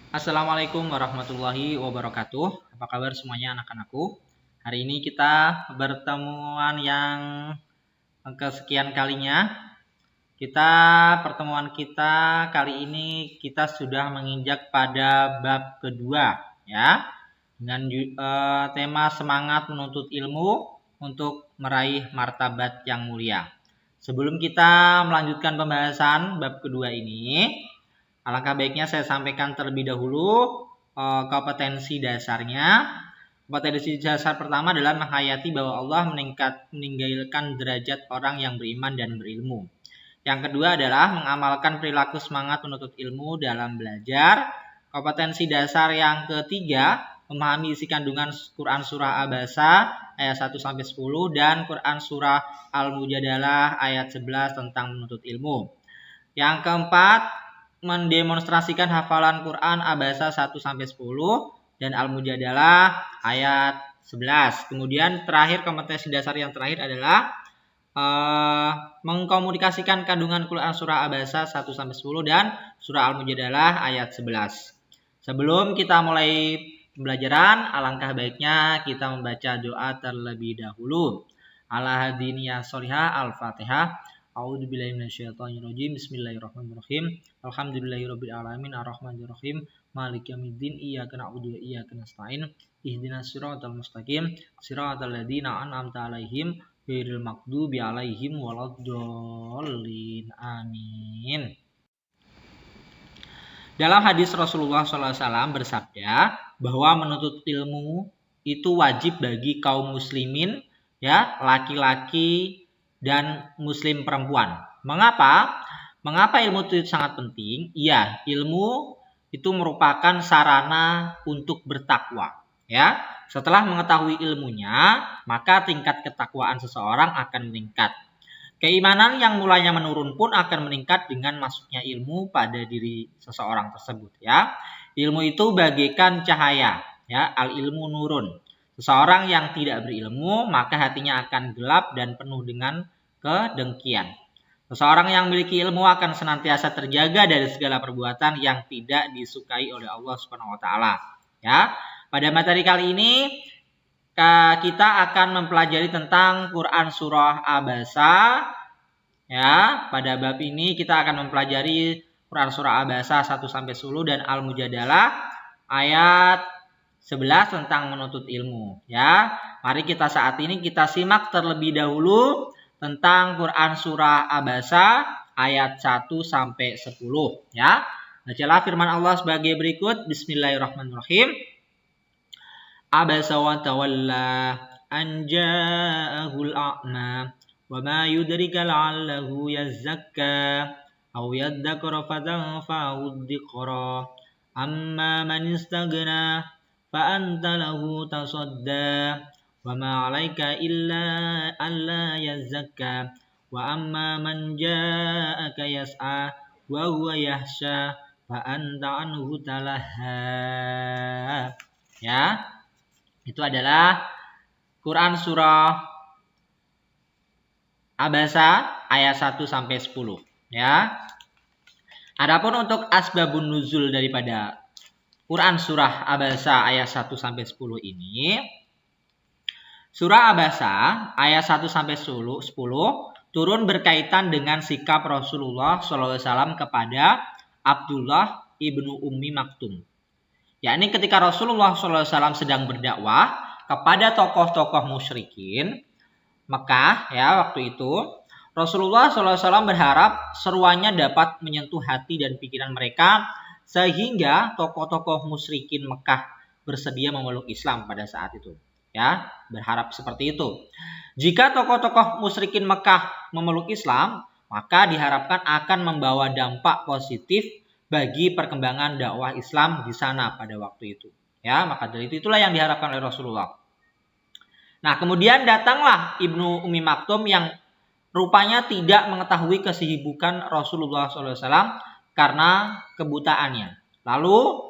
Assalamualaikum warahmatullahi wabarakatuh. Apa kabar semuanya anak-anakku? Hari ini kita bertemuan yang kesekian kalinya. Pertemuan kita kali ini kita sudah menginjak pada bab kedua ya. Dengan tema semangat menuntut ilmu untuk meraih martabat yang mulia. Sebelum kita melanjutkan pembahasan bab kedua ini, alangkah baiknya saya sampaikan terlebih dahulu kompetensi dasarnya. Kompetensi dasar pertama adalah menghayati bahwa Allah meninggalkan derajat orang yang beriman dan berilmu. Yang kedua adalah mengamalkan perilaku semangat menuntut ilmu dalam belajar. Kompetensi dasar yang ketiga, memahami isi kandungan Quran Surah Abasa ayat 1-10 dan Quran Surah Al-Mujadalah ayat 11 tentang menuntut ilmu. Yang keempat, mendemonstrasikan hafalan Quran Abasa 1-10 dan Al-Mujadalah ayat 11. Kemudian terakhir, kompetensi dasar yang terakhir adalah mengkomunikasikan kandungan Quran Surah Abasa 1-10 dan Surah Al-Mujadalah ayat 11. Sebelum kita mulai pembelajaran, alangkah baiknya kita membaca doa terlebih dahulu. Ala hadiniya sholihah al-fatihah. A'udzubillahi minasyaitonirrajim. Bismillahirrahmanirrahim. Alhamdulillahirabbil alamin arrahmanirrahim maliki yaumiddin iyyaka na'budu wa iyyaka nasta'in ihdinas siratal mustaqim siratal ladzina an'amta 'alaihim ghairil maghdubi 'alaihim waladdallin. Amin. Dalam hadis Rasulullah SAW bersabda bahwa menuntut ilmu itu wajib bagi kaum muslimin, ya, laki-laki dan muslim perempuan. Mengapa? Mengapa ilmu itu sangat penting? Iya, ilmu itu merupakan sarana untuk bertakwa, ya. Setelah mengetahui ilmunya, maka tingkat ketakwaan seseorang akan meningkat. Keimanan yang mulanya menurun pun akan meningkat dengan masuknya ilmu pada diri seseorang tersebut, ya. Ilmu itu bagaikan cahaya, ya, al ilmu nurun. Seseorang yang tidak berilmu maka hatinya akan gelap dan penuh dengan kedengkian. Seseorang yang memiliki ilmu akan senantiasa terjaga dari segala perbuatan yang tidak disukai oleh Allah Subhanahu wa taala, ya. Pada materi kali ini kita akan mempelajari tentang Quran Surah Abasa. Ya, pada bab ini kita akan mempelajari Quran Surah Abasa 1-10 dan Al-Mujadalah ayat 11 tentang menuntut ilmu. Ya, mari saat ini kita simak terlebih dahulu tentang Quran Surah Abasa ayat 1-10. Ya, bacalah firman Allah sebagai berikut. Bismillahirrahmanirrahim. Abasa wa tawalla an ja'ahul a'ma wa ma yudrika la'allahu yazakka aw yadhakkara fatanfa'ud dhikrā amma man istaghna fa anta lahu tasadda wa ma 'alaika illa alla yazakka wa amma man ja'aka yas'a wa huwa yahsha fa anta anhu talaha. Ya, itu adalah Quran Surah Abasa ayat 1-10. Ya. Adapun untuk asbabun nuzul daripada Quran Surah Abasa ayat 1-10 ini, Surah Abasa ayat 1-10 turun berkaitan dengan sikap Rasulullah SAW kepada Abdullah ibnu Ummi Maktum. Yakni ketika Rasulullah SAW sedang berdakwah kepada tokoh-tokoh musyrikin Mekah, ya, waktu itu Rasulullah SAW berharap seruannya dapat menyentuh hati dan pikiran mereka sehingga tokoh-tokoh musyrikin Mekah bersedia memeluk Islam pada saat itu. Ya, berharap seperti itu. Jika tokoh-tokoh musyrikin Mekah memeluk Islam, maka diharapkan akan membawa dampak positif bagi perkembangan dakwah Islam di sana pada waktu itu. Ya, maka dari itulah yang diharapkan oleh Rasulullah. Nah, kemudian datanglah Ibnu Ummi Maktum yang rupanya tidak mengetahui kesibukan Rasulullah SAW karena kebutaannya. Lalu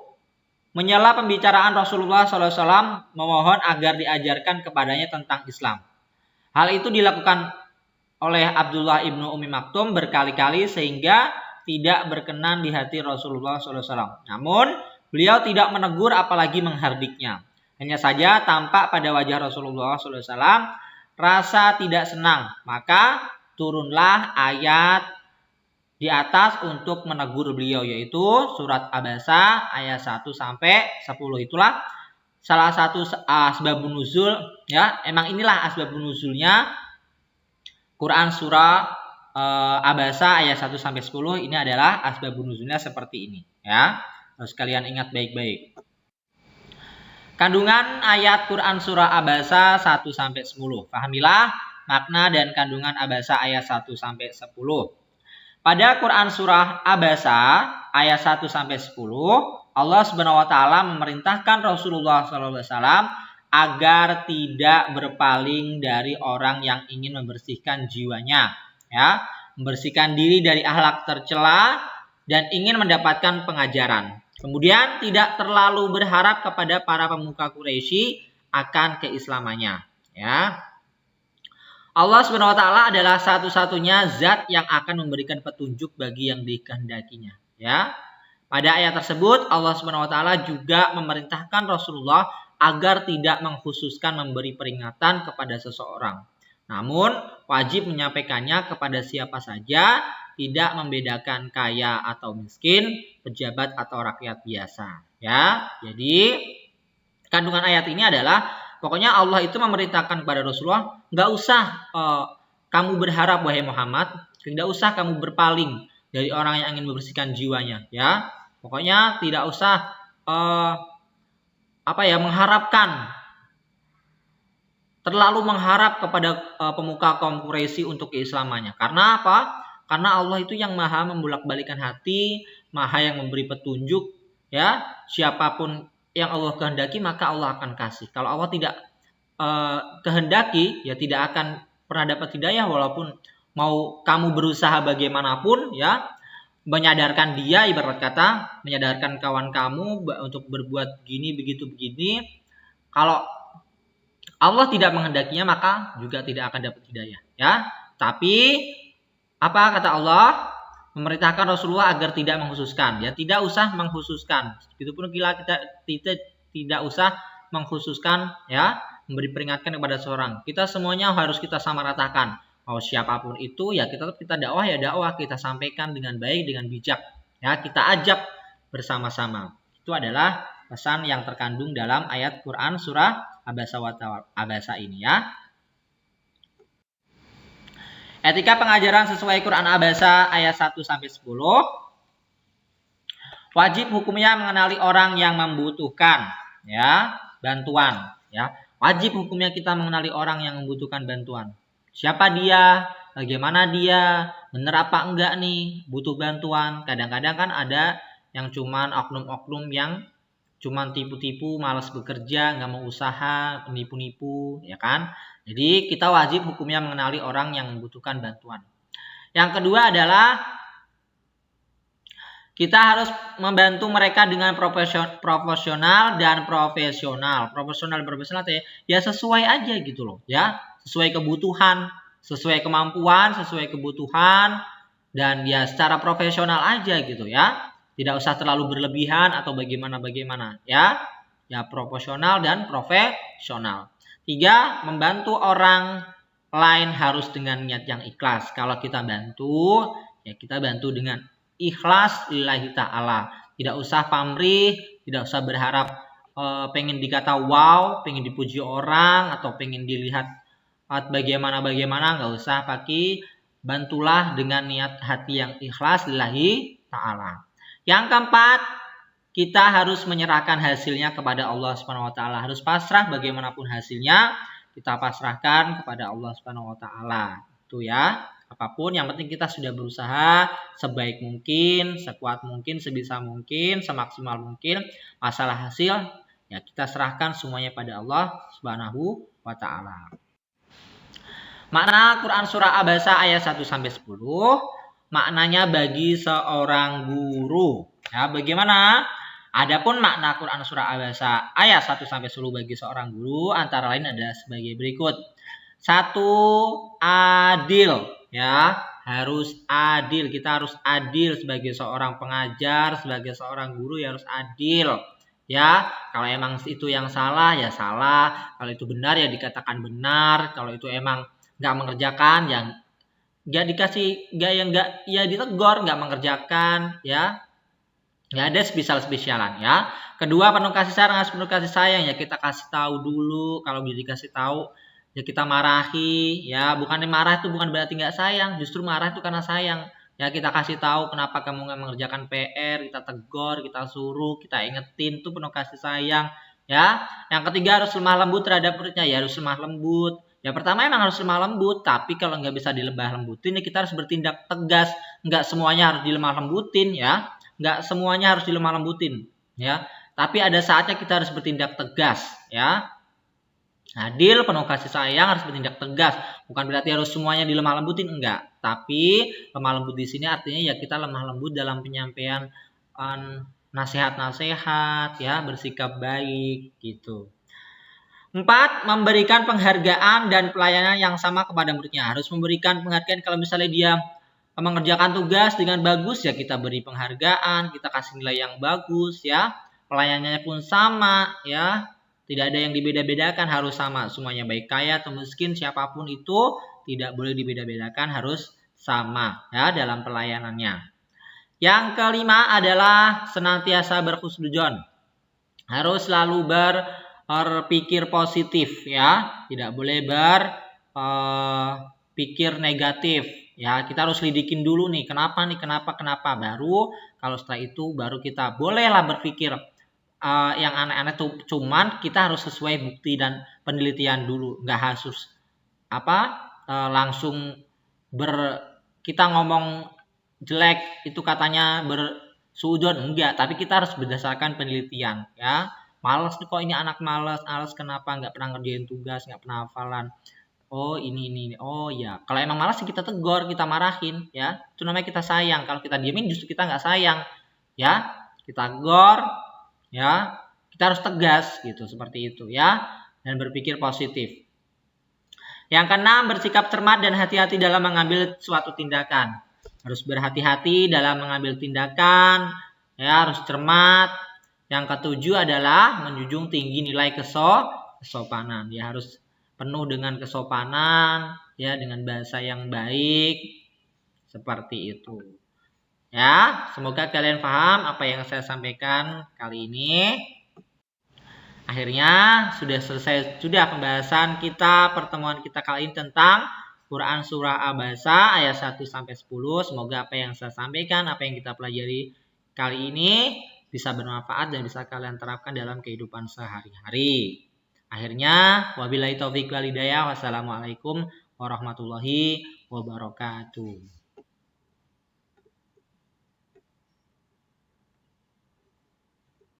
menyela pembicaraan Rasulullah SAW, memohon agar diajarkan kepadanya tentang Islam. Hal itu dilakukan oleh Abdullah ibnu Ummi Maktum berkali-kali sehingga tidak berkenan di hati Rasulullah SAW. Namun Beliau tidak menegur apalagi menghardiknya. Hanya saja tampak pada wajah Rasulullah SAW rasa tidak senang. Maka turunlah ayat di atas untuk menegur beliau, yaitu surat Abasa ayat 1 sampai 10. Itulah salah satu asbabun nuzul, ya. Emang inilah asbabun nuzulnya Quran surah Abasa ayat 1 sampai 10. Ini adalah asbabun nuzulnya seperti ini, ya. Harus kalian ingat baik-baik. Kandungan ayat Quran surah Abasa 1 sampai 10. Pahamilah makna dan kandungan Abasa ayat 1 sampai 10. Pada Quran surah Abasa ayat 1 sampai 10, Allah Subhanahu wa taala memerintahkan Rasulullah SAW agar tidak berpaling dari orang yang ingin membersihkan jiwanya, ya, membersihkan diri dari akhlak tercela dan ingin mendapatkan pengajaran. Kemudian tidak terlalu berharap kepada para pemuka Quraisy akan keislamannya, ya. Allah Subhanahu wa taala adalah satu-satunya zat yang akan memberikan petunjuk bagi yang dikehendakinya, ya. Pada ayat tersebut Allah Subhanahu wa taala juga memerintahkan Rasulullah agar tidak mengkhususkan memberi peringatan kepada seseorang. Namun wajib menyampaikannya kepada siapa saja, tidak membedakan kaya atau miskin, pejabat atau rakyat biasa, ya. Jadi kandungan ayat ini adalah pokoknya Allah itu memerintahkan kepada Rasulullah, nggak usah kamu berharap wahai Muhammad, tidak usah kamu berpaling dari orang yang ingin membersihkan jiwanya, ya. Pokoknya tidak usah mengharapkan, terlalu mengharap kepada pemuka kaum Quraisy untuk keislamannya. Karena apa? Karena Allah itu yang maha membolak-balikan hati, maha yang memberi petunjuk, ya. Siapapun yang Allah kehendaki maka Allah akan kasih. Kalau Allah tidak kehendaki, ya tidak akan pernah dapat hidayah, walaupun mau kamu berusaha bagaimanapun, ya, menyadarkan dia, ibarat kata menyadarkan kawan kamu untuk berbuat gini begitu begini, kalau Allah tidak menghendakinya maka juga tidak akan dapat hidayah, ya. Tapi apa kata Allah? Memerintahkan Rasulullah agar tidak mengkhususkan, ya, tidak usah mengkhususkan. Begitupun kita tidak usah mengkhususkan, ya, memberi peringatan kepada seorang. Kita semuanya harus kita samaratakan. Mau siapapun itu, ya kita dakwah, ya dakwah, kita sampaikan dengan baik, dengan bijak, ya, kita ajak bersama-sama. Itu adalah pesan yang terkandung dalam ayat Quran surah Abasa ini, ya. Etika pengajaran sesuai Quran Abasa ayat 1 sampai 10. Wajib hukumnya mengenali orang yang membutuhkan, ya, bantuan, ya. Wajib hukumnya kita mengenali orang yang membutuhkan bantuan. Siapa dia? Bagaimana dia? Benar apa enggak nih butuh bantuan? Kadang-kadang kan ada yang cuman oknum-oknum yang cuman tipu-tipu, malas bekerja, nggak mau usaha, nipu-nipu, ya kan? Jadi kita wajib hukumnya mengenali orang yang membutuhkan bantuan. Yang kedua adalah kita harus membantu mereka dengan proporsional dan profesional. Profesional ya sesuai aja gitu loh, ya. Sesuai kebutuhan, sesuai kemampuan, sesuai kebutuhan, dan ya secara profesional aja gitu, ya. Tidak usah terlalu berlebihan atau bagaimana, ya. Ya proporsional dan profesional. 3, membantu orang lain harus dengan niat yang ikhlas. Kalau kita bantu, ya kita bantu dengan ikhlas lillahi ta'ala. Tidak usah pamrih, tidak usah berharap pengen dikata wow, pengen dipuji orang, atau pengen dilihat bagaimana, nggak usah pakai. Bantulah dengan niat hati yang ikhlas lillahi ta'ala. Yang keempat, kita harus menyerahkan hasilnya kepada Allah Subhanahu wa taala. Harus pasrah bagaimanapun hasilnya, kita pasrahkan kepada Allah Subhanahu wa taala. Itu ya. Apapun yang penting kita sudah berusaha sebaik mungkin, sekuat mungkin, sebisa mungkin, semaksimal mungkin. Masalah hasil ya kita serahkan semuanya pada Allah Subhanahu wa taala. Makna Quran surah Abasa ayat 1 sampai 10, maknanya bagi seorang guru. Ya, bagaimana? Adapun makna Quran surah Abasa ayat 1 sampai 10 bagi seorang guru antara lain ada sebagai berikut. 1, adil, ya, Harus adil. Kita harus adil sebagai seorang pengajar, sebagai seorang guru ya harus adil. Ya, kalau emang itu yang salah ya salah, kalau itu benar ya dikatakan benar, kalau itu emang nggak mengerjakan ya nggak dikasih, nggak ya ditegur, nggak mengerjakan ya. Nggak ada spesialan ya. Kedua, penuh kasih sayang, harus penuh kasih sayang ya, kita kasih tahu dulu. Kalau bisa dikasih tahu ya kita marahi ya, bukan marah itu bukan berarti nggak sayang, justru marah itu karena sayang. Ya kita kasih tahu kenapa kamu nggak mengerjakan PR, kita tegur, kita suruh, kita ingetin, itu penuh kasih sayang ya. Yang ketiga, harus lemah lembut terhadap muridnya ya, harus lemah lembut. Ya pertama emang harus lemah lembut, tapi kalau nggak bisa dilemah lembutin ya kita harus bertindak tegas. Nggak semuanya harus dilemah lembutin ya, nggak semuanya harus dilemah lembutin ya. Tapi ada saatnya kita harus bertindak tegas ya. Adil, penuh kasih sayang, harus bertindak tegas. Bukan berarti harus semuanya dilemah lembutin, enggak. Tapi lemah lembut di sini artinya ya kita lemah lembut dalam penyampaian nasihat-nasihat ya, bersikap baik gitu. 4. Memberikan penghargaan dan pelayanan yang sama kepada muridnya. Harus memberikan penghargaan. Kalau misalnya dia mengerjakan tugas dengan bagus ya kita beri penghargaan, kita kasih nilai yang bagus ya. Pelayanannya pun sama ya. Tidak ada yang dibeda-bedakan, harus sama semuanya, baik kaya atau miskin, siapapun itu tidak boleh dibeda-bedakan, harus sama ya dalam pelayanannya. Yang kelima adalah senantiasa berhusnudzon. Harus selalu berpikir positif ya, tidak boleh berpikir negatif ya. Kita harus lidikin dulu nih, kenapa baru kalau setelah itu baru kita bolehlah berpikir yang aneh-aneh tuh. Cuman kita harus sesuai bukti dan penelitian dulu, nggak harus langsung kita ngomong jelek itu katanya bersuudzon, enggak, tapi kita harus berdasarkan penelitian ya. Males nih kok, ini anak males kenapa nggak pernah ngerjain tugas, nggak pernah hafalan, oh ini oh ya, kalau emang malas kita tegur, kita marahin ya, itu namanya kita sayang. Kalau kita diemin justru kita nggak sayang ya, kita tegur ya, kita harus tegas gitu, seperti itu ya, dan berpikir positif. Yang keenam, bersikap cermat dan hati-hati dalam mengambil suatu tindakan. Harus berhati-hati dalam mengambil tindakan ya, harus cermat. Yang ketujuh adalah menjunjung tinggi nilai kesopanan ya, harus penuh dengan kesopanan ya, dengan bahasa yang baik, seperti itu. Ya, semoga kalian paham apa yang saya sampaikan kali ini. Akhirnya sudah selesai pembahasan kita, pertemuan kita kali ini tentang Quran Surah Abasa ayat 1-10. Semoga apa yang saya sampaikan, apa yang kita pelajari kali ini bisa bermanfaat dan bisa kalian terapkan dalam kehidupan sehari-hari. Akhirnya, wabillahi taufiq wal hidayah. Wassalamualaikum warahmatullahi wabarakatuh.